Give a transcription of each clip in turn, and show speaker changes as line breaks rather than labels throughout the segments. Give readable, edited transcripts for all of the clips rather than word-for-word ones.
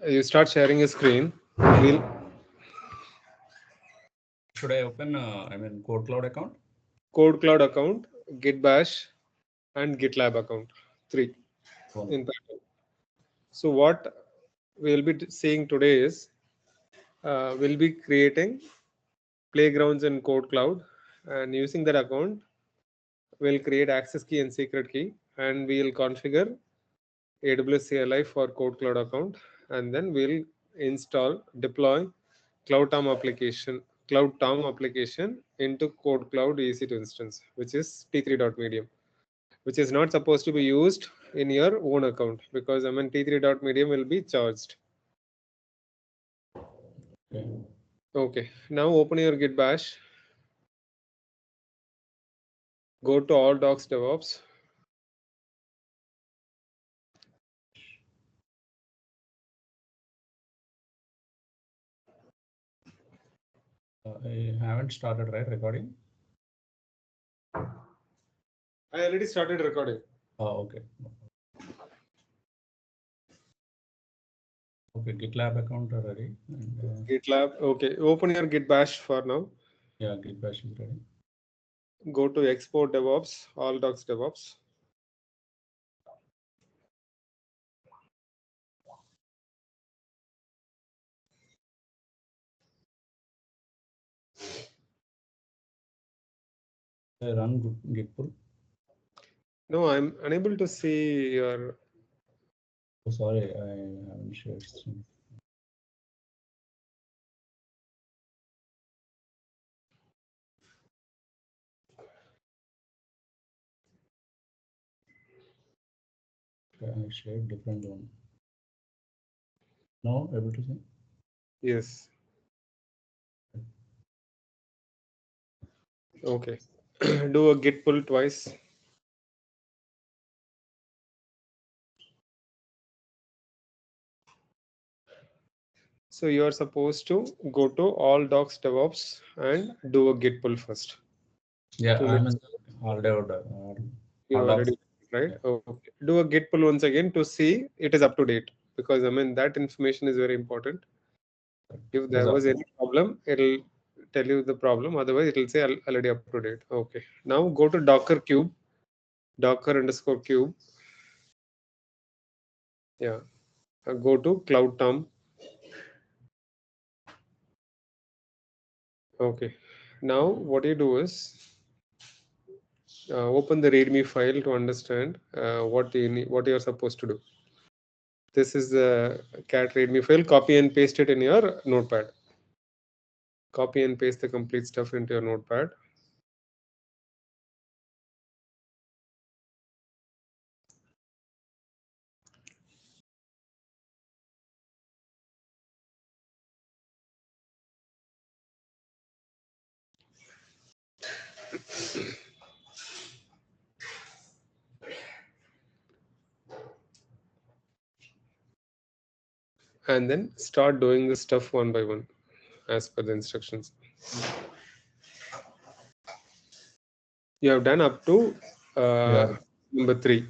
You start sharing a screen.
Should I open, KodeKloud account?
KodeKloud account, Git Bash, and GitLab account. 3 in parallel. So what we'll be seeing today is we'll be creating playgrounds in KodeKloud, and using that account, we'll create access key and secret key, and we'll configure AWS CLI for KodeKloud account, and then we'll deploy KloudTom application into KodeKloud EC2 instance, which is T3.medium, which is not supposed to be used in your own account because T3.medium will be charged. Okay, now open your Git Bash. Go to all-docs-devops.
I haven't started, right, recording?
I already started recording.
Oh, okay. Okay, GitLab account already. And,
GitLab. Okay, open your Git Bash for now.
yeah, Git Bash is ready.
Go to export DevOps, all docs DevOps.
Run git pull.
No, I'm unable to see your.
Oh, sorry, I haven't shared screen. Okay, I shared different one. Now able to see?
Yes. Okay. Do a git pull twice. So you are supposed to go to all docs DevOps and do a git pull first.
Yeah, I'm in all day order.
You already right? Yeah. Okay. Do a git pull once again to see it is up to date, because that information is very important. If there was any problem, it'll tell you the problem. Otherwise, it'll say already up to date. Okay. Now go to Docker cube, Docker_cube. Yeah. Go to CloudTom. Okay. Now what you do is open the README file to understand what you are supposed to do. This is the cat README file. Copy and paste it in your notepad. Copy and paste the complete stuff into your notepad. And then start doing the stuff one by one as per the instructions. You have done up to number 3.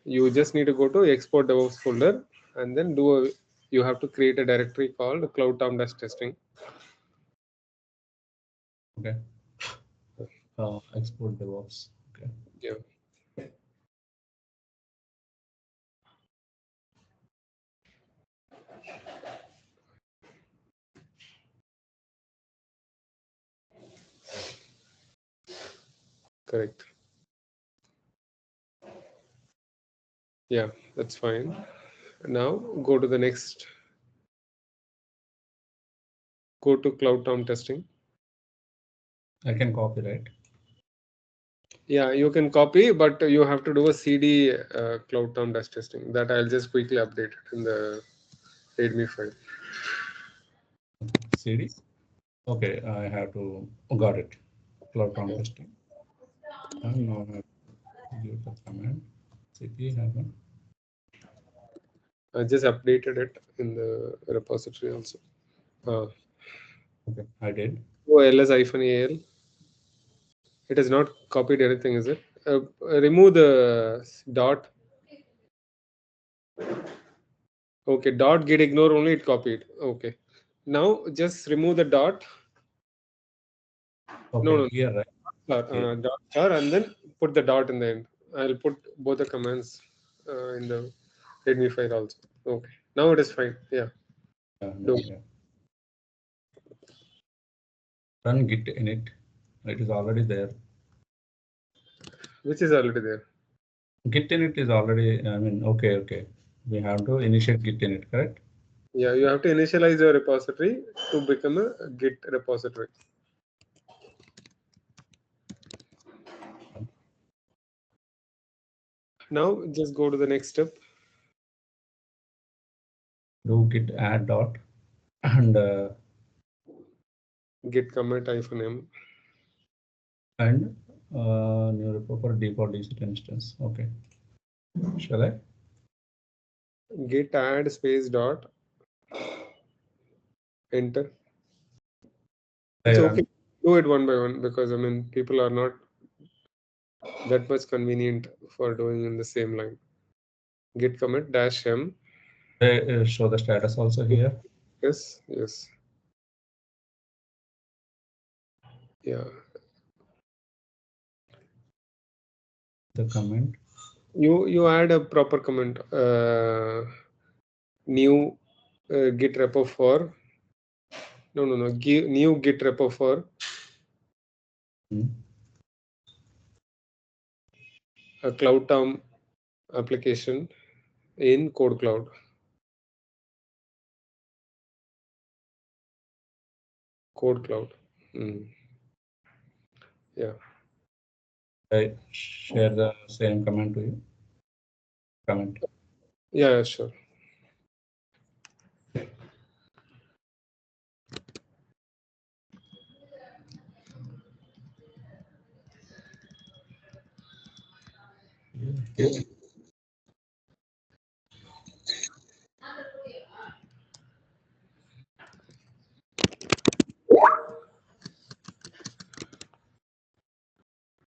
You just need to go to export DevOps folder, and then you have to create a directory called KloudTom-testing.
Okay. Export DevOps. Okay.
Yeah. Correct. Yeah, that's fine. Now go to the next. Go to KloudTom testing.
I can copy, right?
Yeah, you can copy, but you have to do a CD KloudTom testing. That I'll just quickly update it in the README file.
CD? Okay, I have to. Got it. KloudTom testing. And now I have to give the command cp happen.
I just updated it in the repository also.
Okay, I did.
Oh, ls-al. It has not copied anything, is it? Remove the dot. Okay, dot git ignore only it copied. Okay. Now just remove the dot.
Okay,
No, no,
here, right?
dot star and then put the dot in the end. I'll put both the commands in the readme file also. Okay. Now it is fine. Yeah. Do.
Yeah. Run git init. It is already there.
Which is already there.
Git init is already, okay. We have to initiate git init, correct?
Yeah, you have to initialize your repository to become a Git repository. Now just go to the next step.
Do git add dot and
Git commit -m.
New repo for default digit instance. Okay. Shall I?
Git add space dot enter. It's okay. Do it one by one because I mean people are not that much convenient for doing in the same line. Git commit -m.
Show the status also here.
Yes, yes. Yeah.
The comment.
You add a proper comment. New Git repo for no. New Git repo for a KloudTom application in KodeKloud. KodeKloud. Yeah.
I share the same comment to you. Comment.
Yeah, sure.
Yeah.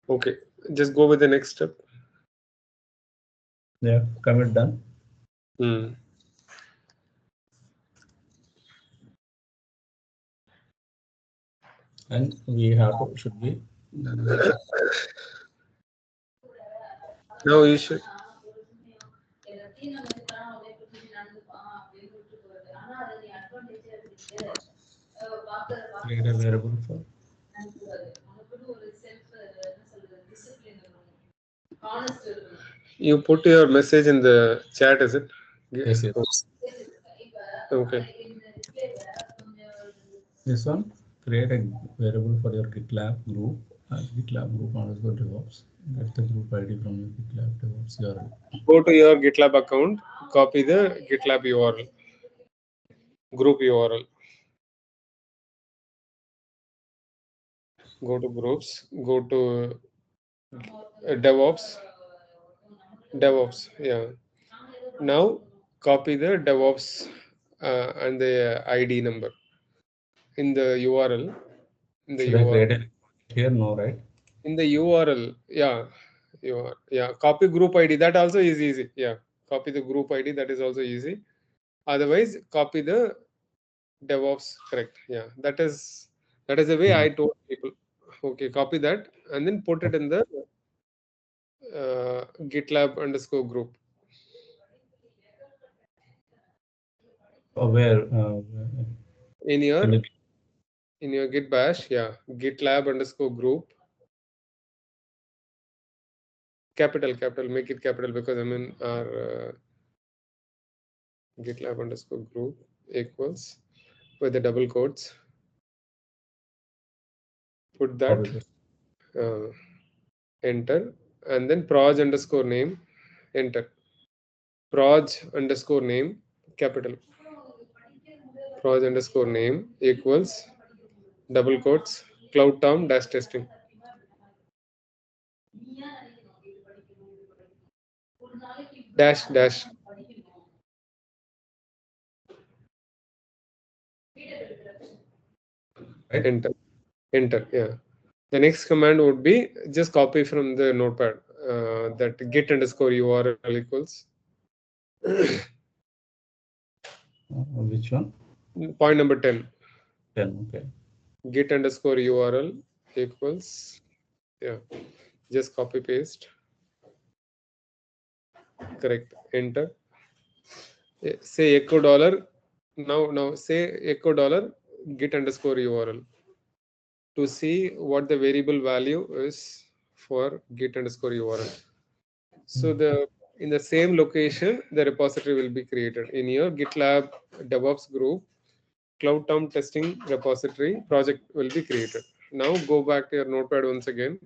Okay, just go with the next step.
Yeah, commit done. And we have to should be
now you should
create a variable for
you put your message in the chat, is it?
yes.
Okay.
This one, create a variable for your GitLab group, GitLab group underscore DevOps. Get the group ID from your GitLab DevOps URL.
Go to your GitLab account, copy the GitLab URL, group URL. Go to groups, go to DevOps. Yeah. Now copy the DevOps and the ID number in the URL.
Should I create it here? No, right?
In the URL, yeah. Copy group ID. That also is easy. Yeah. Copy the group ID. That is also easy. Otherwise, copy the DevOps. Correct. Yeah. That is the way I told people. Okay. Copy that and then put it in the GitLab underscore group.
Where?
In your Git bash, yeah. GitLab underscore group. Capital. Make it capital because I mean our GitLab underscore group equals with the double quotes. Put that. Enter, and then proj underscore name, enter. Proj underscore name, capital. Proj underscore name equals double quotes KloudTom dash testing. Dash. Enter. Yeah. The next command would be just copy from the notepad that git underscore URL equals
Which one?
Point number 10.
10. Okay.
Git underscore URL equals, yeah, just copy paste. Correct. Enter. Say echo dollar. Now say echo dollar git underscore URL to see what the variable value is for git underscore URL. So in the same location, the repository will be created in your GitLab DevOps group. KloudTom testing repository project will be created. Now go back to your notepad once again.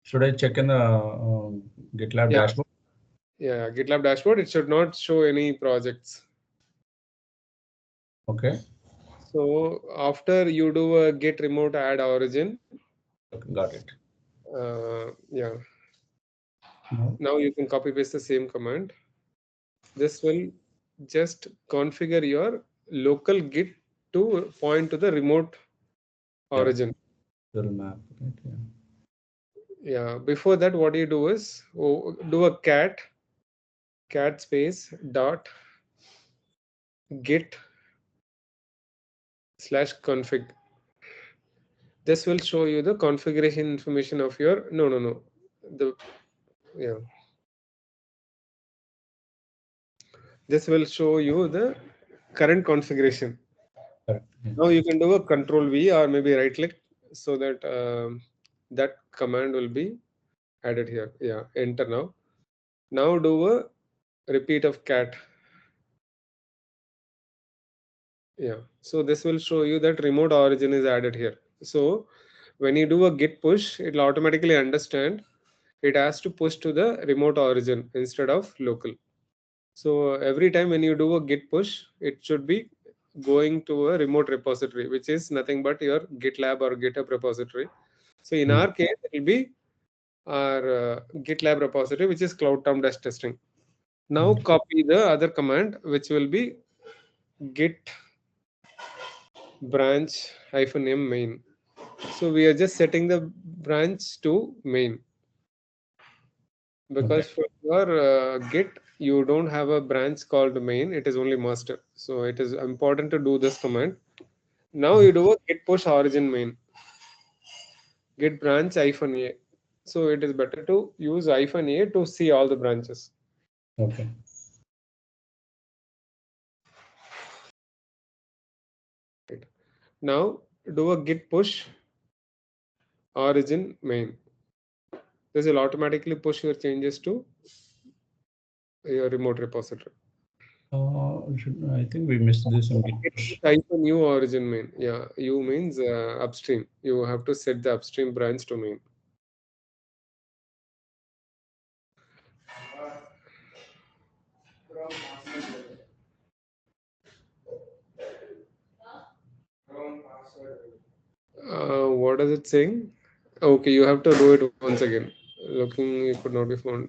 Should I check in the GitLab dashboard?
Yeah, GitLab dashboard. It should not show any projects.
Okay.
So after you do a git remote add origin.
Okay, got it.
Yeah.
No.
Now you can copy paste the same command. This will just configure your local git to point to the remote origin.
The map, right?
Yeah. Before that, what you do is do a cat space dot git /config. This will show you the configuration information of your This will show you the current configuration.
Correct. Yeah.
Now you can do a control V or maybe right click so that that command will be added here. Yeah, enter now. Now do a repeat of cat. Yeah, so this will show you that remote origin is added here. So when you do a git push, it will automatically understand it has to push to the remote origin instead of local. So every time when you do a git push, it should be going to a remote repository, which is nothing but your GitLab or GitHub repository. So in our case, it will be our GitLab repository, which is KloudTom-testing. Now copy the other command, which will be git branch -m main. So we are just setting the branch to main. Because for your git, you don't have a branch called main, it is only master. So it is important to do this command. Now you do a git push origin main, git branch -a. So it is better to use -a to see all the branches.
Okay.
Right. Now do a git push origin main. This will automatically push your changes to your remote repository.
I think we missed this in git push.
Type a new origin main. Yeah, U means upstream. You have to set the upstream branch to main. What is it saying? Okay, you have to do it once again. Looking, it could not be found.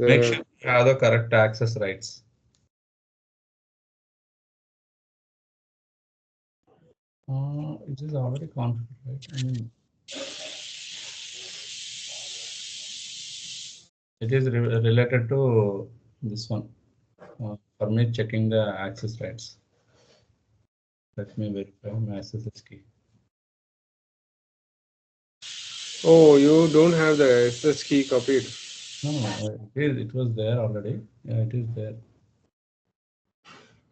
Make sure you have the correct access rights. It is already configured, right? I mean, it is related to this one. For me, checking the access rights. Let me verify my SSH key.
Oh, you don't have the SSH key copied.
No, it was there already. Yeah, it is there.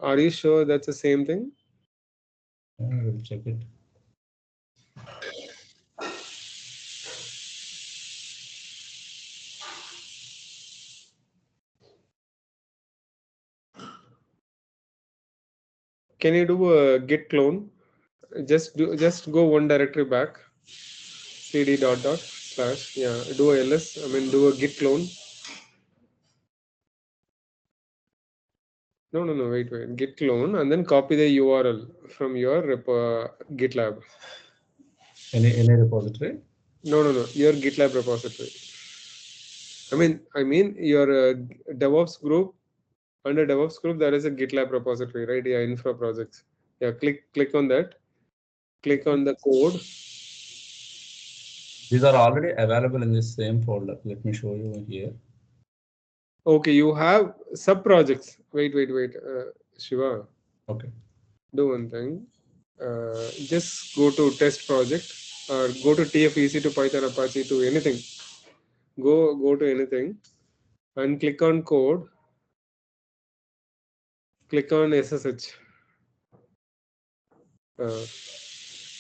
Are you sure that's the same thing?
Yeah, I will check it.
Can you do a git clone? Just go one directory back. cd .. / yeah, do a ls. I mean, do a git clone. No, wait. Git clone and then copy the URL from your GitLab.
Any repository?
No, your GitLab repository. I mean your DevOps group. Under DevOps group, there is a GitLab repository, right? Yeah, infra projects. Yeah, click on that. Click on the code.
These are already available in this same folder. Let me show you here.
Okay, you have sub projects. Wait. Shiva,
Okay.
do one thing. Just go to test project or go to TFEC to Python Apache to anything. Go to anything and click on code. Click on SSH.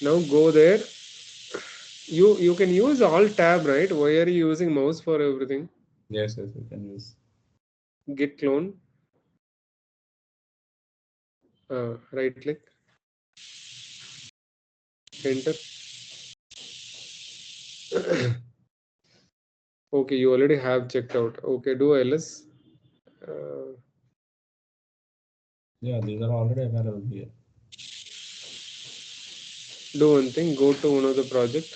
Now go there. You can use Alt Tab, right? Why are you using mouse for everything?
Yes, we can use.
Git clone. Right click. Enter. Okay, you already have checked out. Okay, do ls.
Yeah, these are already available here.
Do one thing. Go to one of the project.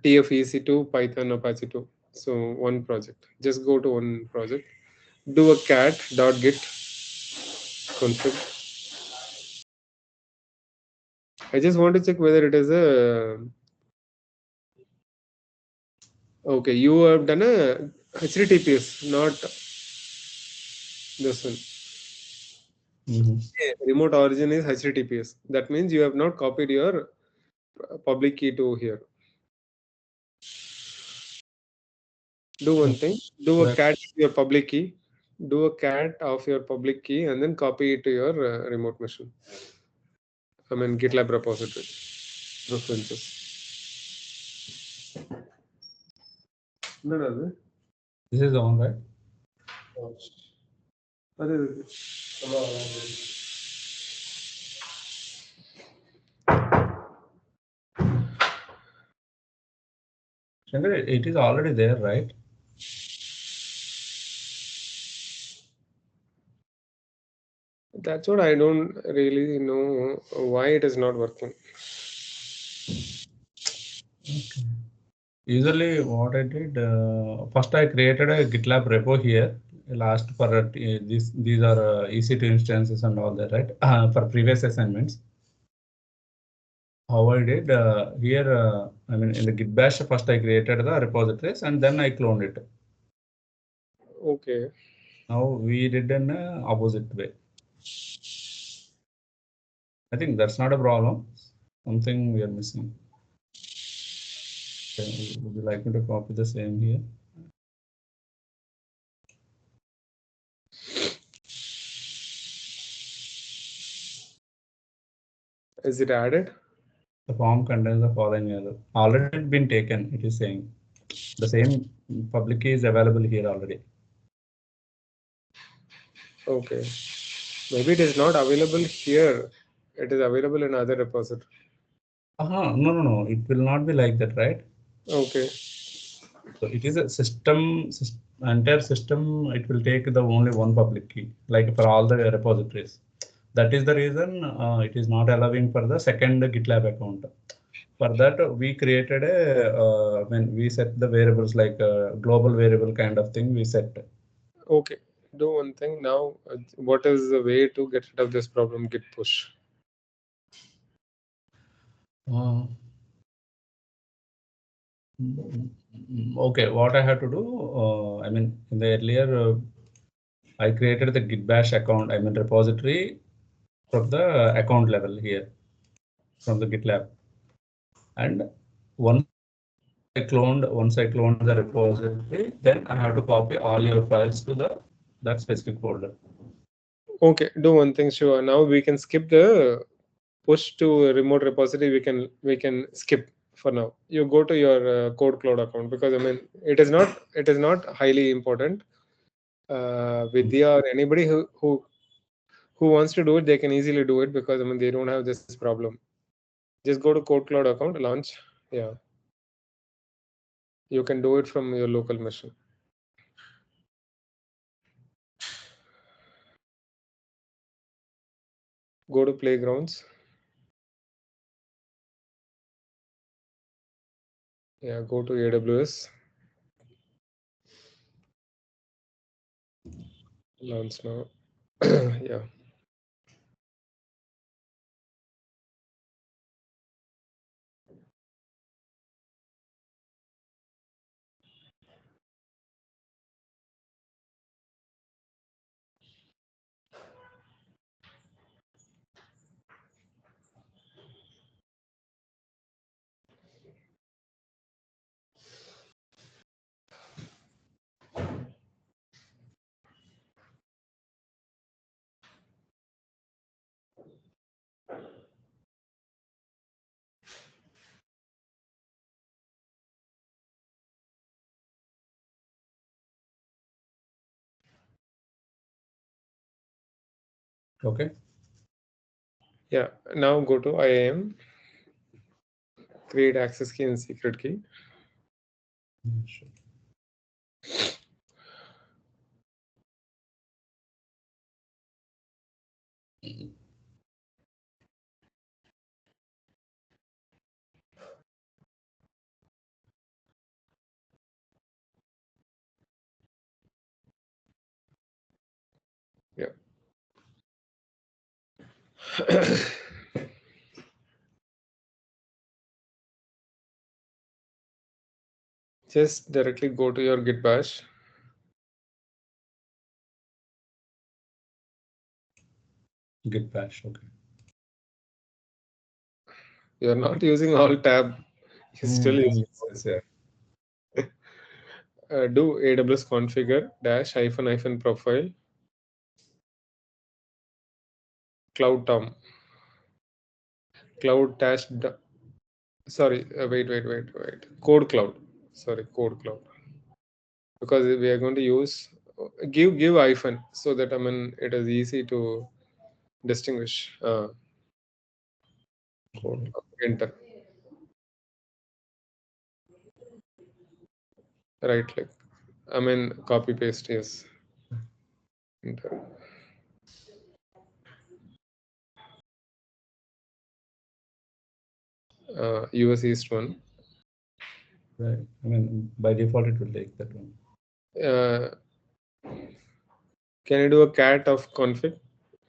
TFEC2 Python Apache 2. So one project. Just go to one project. Do a cat dot git config. I just want to check whether it is a. Okay, you have done a HTTPS, not this one. Remote origin is HTTPS. That means you have not copied your public key to here. Do one thing. Do a cat of your public key. Do a cat of your public key and then copy it to your remote machine. I mean GitLab repository preferences. No.
This is the one, right? Shankar, it is already there, right?
That's what I don't really know why it is not working.
Okay. Usually what I did, first I created a GitLab repo here. Last for these are EC2 instances and all that, right? For previous assignments. How I did here, I mean in the Git bash, first I created the repositories and then I cloned it.
Okay.
Now we did an opposite way. I think that's not a problem. Something we are missing. Okay, would you like me to copy the same here?
Is it added?
The form contains the following error. Already been taken, it is saying. The same public key is available here already.
Okay. Maybe it is not available here. It is available in other repository.
No. It will not be like that, right?
Okay.
So it is a entire system. It will take the only one public key, like for all the repositories. That is the reason it is not allowing for the second GitLab account. For that, we created when we set the variables like a global variable kind of thing we set.
Okay. Do one thing now. What is the way to get rid of this problem? Git push.
Okay, what I have to do, I mean, in the earlier, I created the Git bash account, I mean, repository from the account level here, from the GitLab. And once I cloned the repository, then I have to copy all your files to that specific folder.
Okay. Do one thing, sure. Now we can skip the push to a remote repository. We can skip for now. You go to your KodeKloud account because I mean it is not highly important. Vidya or anybody who wants to do it, they can easily do it because I mean they don't have this problem. Just go to KodeKloud account, launch. Yeah, you can do it from your local machine. Go to playgrounds. Yeah, go to AWS. Launch now. Yeah.
Okay.
Yeah. Now go to IAM, create access key and secret key.
Sure.
Yeah. Just directly go to your Git bash.
Git bash. Okay.
You're not using alt tab. You're still using.
Yes, yeah.
Do AWS configure dash hyphen profile KloudTom cloud dash sorry wait KodeKloud, sorry, KodeKloud, because we are going to use give hyphen so that it is easy to distinguish. Code, enter, right click, copy paste, yes, enter. US East one.
Right. By default, it will take that one.
Can you do a cat of config,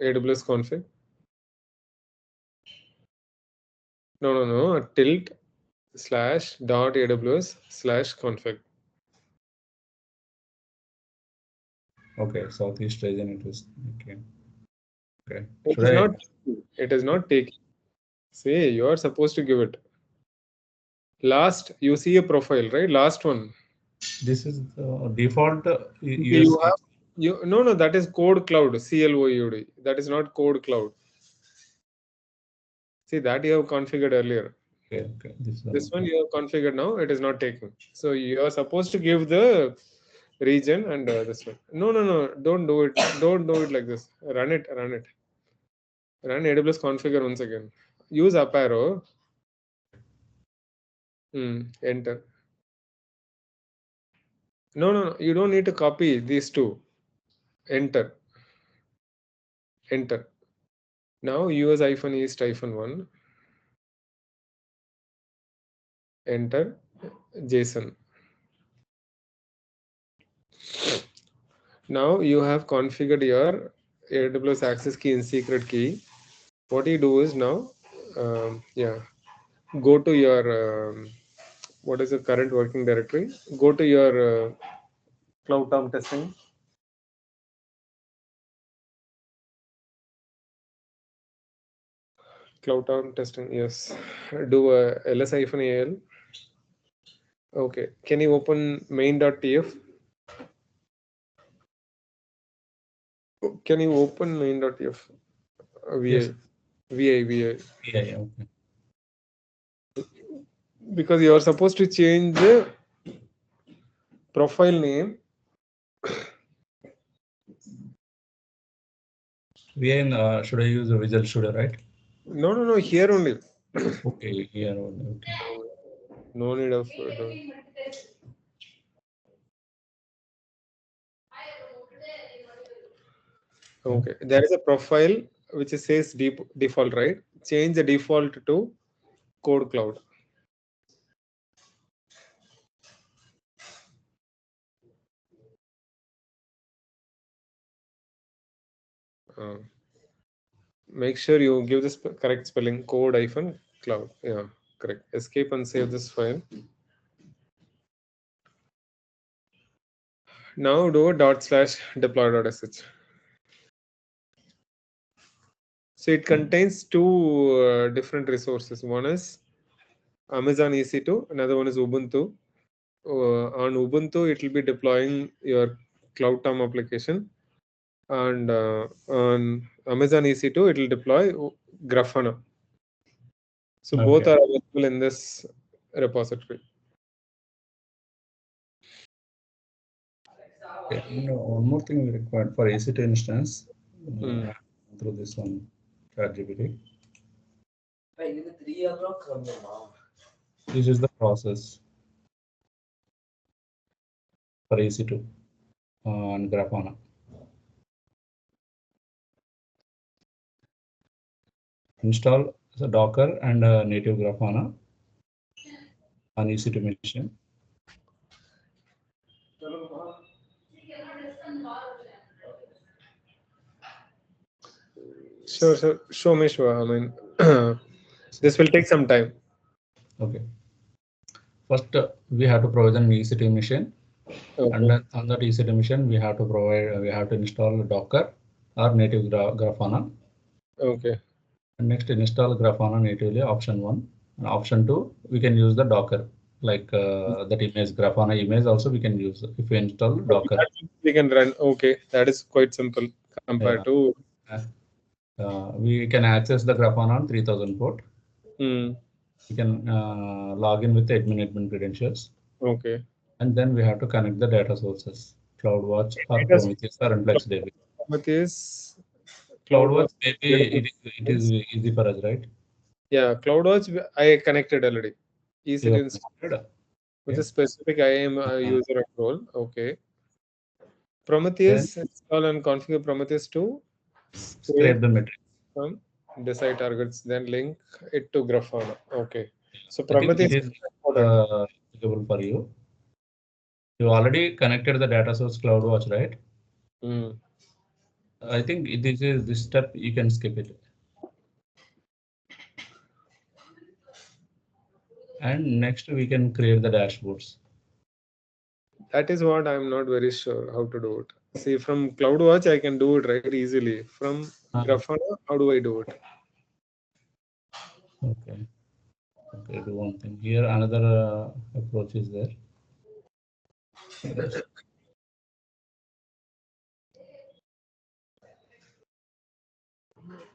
AWS config? No, a tilt slash dot AWS slash config.
Okay, Southeast region it was okay. Okay.
It
Should
is
I?
not. It is not taking. See, you are supposed to give it. Last, you see a profile, right? Last one.
This is the default
You
US.
have no. That is KodeKloud. CLOUD. That is not KodeKloud. See that you have configured earlier.
Okay.
This one you have configured now. It is not taking. So you are supposed to give the region and this one. No. Don't do it. Don't do it like this. Run it. Run AWS configure once again. Use up arrow. Enter. No. You don't need to copy these two. Enter. Now US -east -1. Enter. JSON. Now you have configured your AWS access key and secret key. What you do is now, go to your what is the current working directory? Go to your KloudTom testing. KloudTom testing, yes. Do a ls-al. Okay. Can you open main.tf? Can you open main.tf? VI.
Yes.
VI.
Yeah. Okay.
Because you are supposed to change the profile name.
VN, should I use a Visual Studio, right?
No. Here only.
Okay. Here only. Okay.
No need of. Okay. There is a profile which says default, right? Change the default to KodeKloud. Make sure you give this correct spelling, code-cloud. Yeah, correct. Escape and save this file. Now do a /deploy.sh. So it contains two different resources. One is Amazon EC2, another one is Ubuntu. On Ubuntu, it will be deploying your KloudTom application, and on Amazon EC2, it will deploy Grafana. So both are available in this repository.
Okay. One more thing we required for EC2 instance. through this one, ChatGPT. This is the process for EC2 and Grafana. Install the Docker and native Grafana on EC2 machine.
Sure, sure. Show me, sure. I mean, this will take some time.
Okay. First, we have to provision EC2 machine, and then on that EC2 machine, we have to install Docker or native Grafana.
Okay.
And next, install Grafana natively, option 1. And option 2, we can use the Docker, like that image, Grafana image also we can use if we install Docker.
We can run. Okay, that is quite simple compared to.
We can access the Grafana on 3000 port. We can log in with the admin credentials.
Okay.
And then we have to connect the data sources, CloudWatch or Prometheus or InfluxDB.
Prometheus.
CloudWatch, maybe it is easy for us, right?
Yeah, CloudWatch I connected already. Easy to install. With a specific IAM user and role. Okay. Prometheus, install and configure Prometheus to
scrape the metrics.
From decide targets, then link it to Grafana. Okay. So
I think
Prometheus
it is applicable for you. You already connected the data source CloudWatch, right? I think this step you can skip it. And next we can create the dashboards.
That is what I'm not very sure how to do it. See, from CloudWatch I can do it right easily. From Grafana, how do I do it?
Okay. Okay, do one thing. Here another approach is there.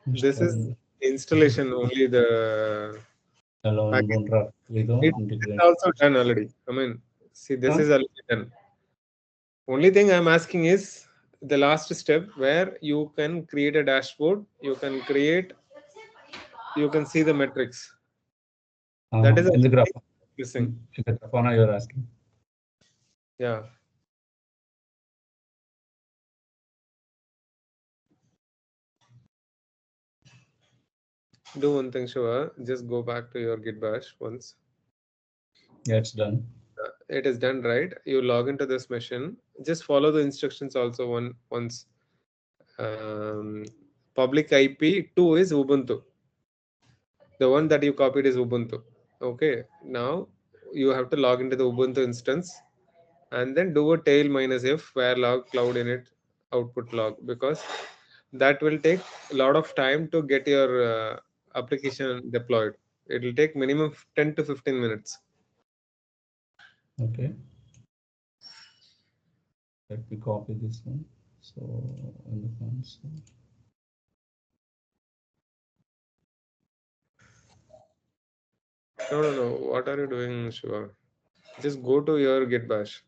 This is installation only the. It's also done already. I mean, see, this is already done. Only thing I'm asking is the last step where you can create a dashboard. You can see the metrics. That is
in the graph.
Missing.
In the Grafana you're asking.
Yeah. Do one thing, Shiva. Just go back to your Git bash once.
Yeah, it's done.
It is done, right? You log into this machine. Just follow the instructions also once. Public IP 2 is Ubuntu. The one that you copied is Ubuntu. Okay. Now you have to log into the Ubuntu instance and then do a tail -f where log cloud init output log, because that will take a lot of time to get your application deployed. It will take minimum 10 to 15 minutes.
Okay. Let me copy this one. So in the console.
No. What are you doing, Shiva? Just go to your Git bash.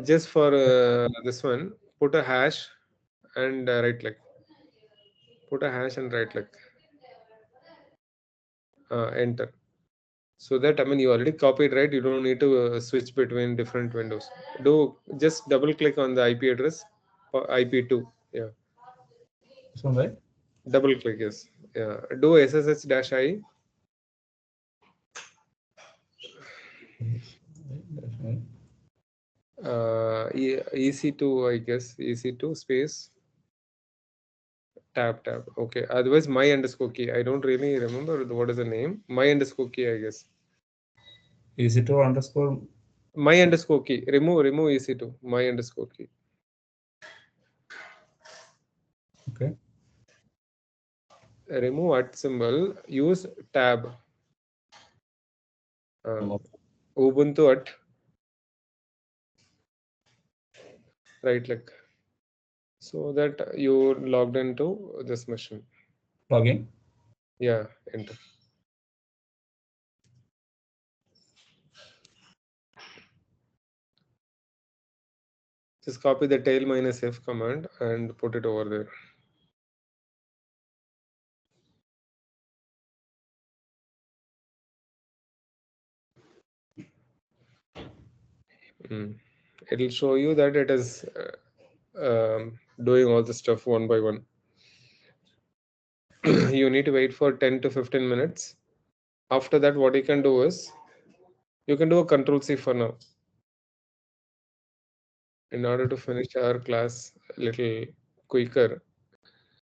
Just for this one, put a hash and right click. Put a hash and right click. Enter. So that, I mean, you already copied, right? You don't need to switch between different windows. Do just double click on the IP address, IP2. Yeah.
This one, right?
Double click, yes. Yeah. Do SSH-I. EC2, I guess. EC2 space. Tab. Okay. Otherwise, my underscore key. I don't really remember what is the name. My underscore key, I guess.
EC2 underscore.
My underscore key. Remove EC2. My underscore key.
Okay.
Remove @ symbol. Use tab. Ubuntu @ right click. So that you logged into this machine.
Login.
Yeah. Enter. Just copy the tail -f command and put it over there. It will show you that it is doing all the stuff one by one. You need to wait for 10 to 15 minutes. After that, what you can do is you can do a Control-C for now. In order to finish our class a little quicker,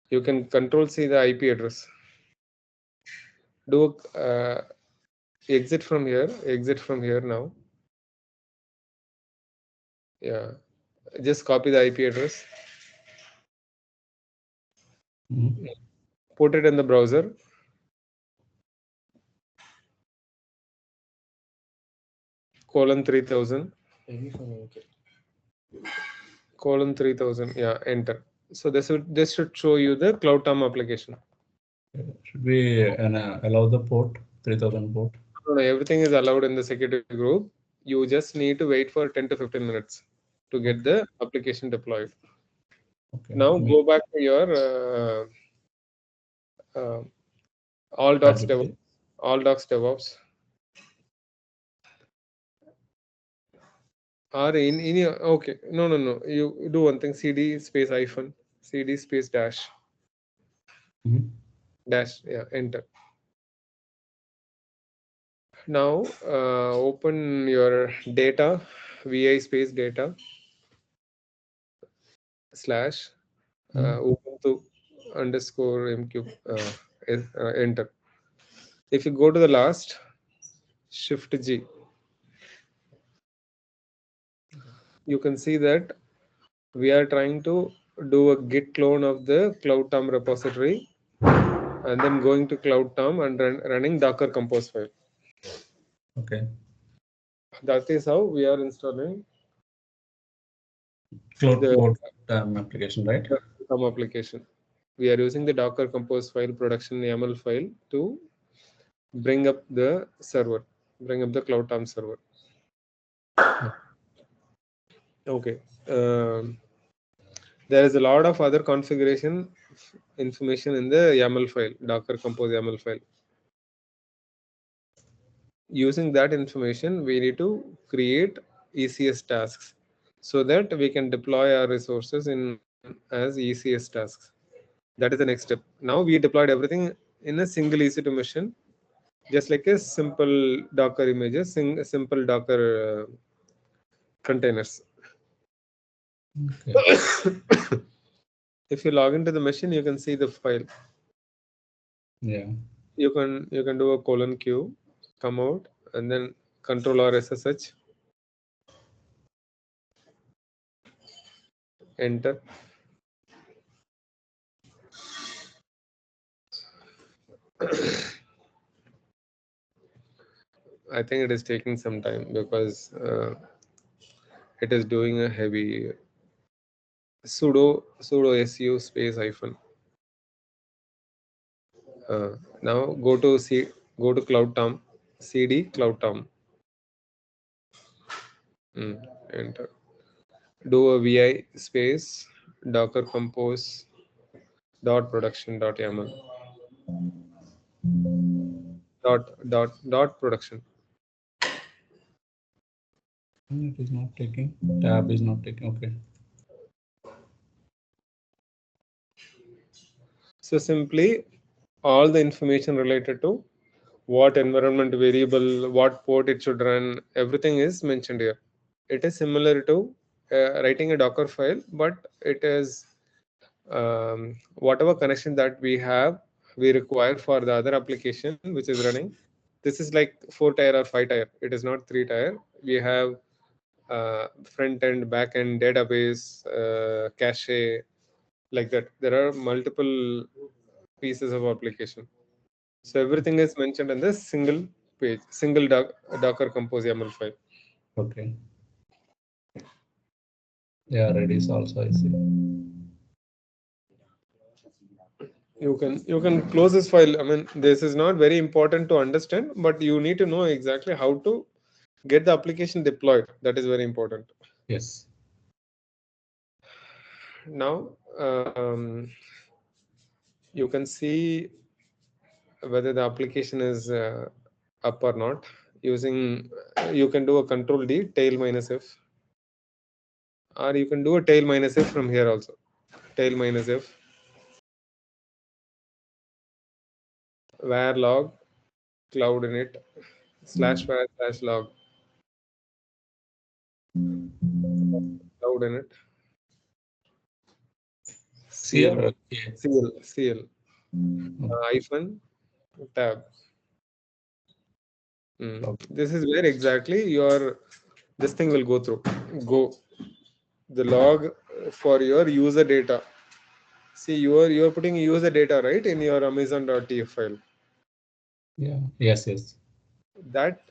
you can Control-C the IP address. Do exit from here now. Yeah, just copy the IP address. Put it in the browser. :3000. :3000. Yeah, enter. So this should show you the KloudTom application.
Should we allow the port 3000 port?
No, everything is allowed in the security group. You just need to wait for 10 to 15 minutes to get the application deployed.
Okay.
Now go back to your all-docs-devops. Or in your, okay, no, you do one thing, cd space hyphen, cd space dash. Dash, yeah, enter. Now open your data, vi space data slash ubuntu underscore mq, enter. If you go to the last, shift G, you can see that we are trying to do a git clone of the KloudTom repository and then going to KloudTom and running Docker Compose file.
Okay.
That is how we are installing
KloudTom application, right?
KloudTom application. We are using the Docker Compose file production YAML file to bring up the server, bring up the KloudTom server. Okay. There is a lot of other configuration information in the YAML file, Docker Compose YAML file. Using that information, we need to create ECS tasks so that we can deploy our resources in as ECS tasks. That is the next step. Now we deployed everything in a single EC2 machine, just like a simple Docker images, simple Docker containers. Okay. If you log into the machine, you can see the file.
Yeah.
You can do a :q, come out, and then Control or SSH, enter. I think it is taking some time because it is doing a heavy sudo su space hyphen. Now go to KloudTom, cd KloudTom, enter. Do a vi space docker compose dot production dot yaml dot production.
It is not taking. Tab is not taking. Okay.
So simply all the information related to what environment variable, what port it should run, everything is mentioned here. It is similar to writing a Docker file, but it is whatever connection that we have, we require for the other application which is running. This is like 4-tier or 5-tier. It is not 3-tier. We have front end, back end, database, cache, like that. There are multiple pieces of application. So everything is mentioned in this single page, single Docker Compose YAML file.
Okay. Yeah, Redis also I see.
You can close this file. I mean, this is not very important to understand, but you need to know exactly how to get the application deployed. That is very important.
Yes.
Now you can see whether the application is up or not using, you can do a control D, tail minus F, or you can do a tail minus F from here also. Tail minus F, var log cloud init /var /log cloud init
CL.
CL hyphen tab. This is where exactly this thing will go through. Go the log for your user data. See, you are putting user data, right, in your amazon.tf file.
Yeah. Yes.
That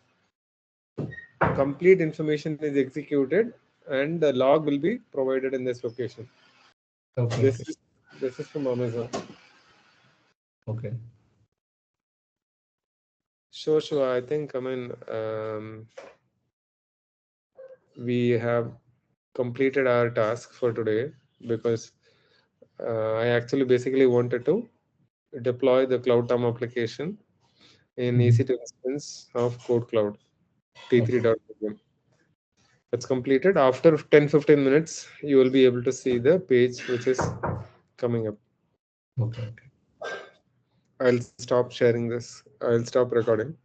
complete information is executed, and the log will be provided in this location.
Okay.
This is from Amazon.
Okay.
Sure. I think, we have completed our task for today, because I actually basically wanted to deploy the KloudTom application in EC2 instance of KodeKloud T3.1. It's completed. After 10-15 minutes, you will be able to see the page which is coming up.
Okay.
I'll stop sharing this. I'll stop recording.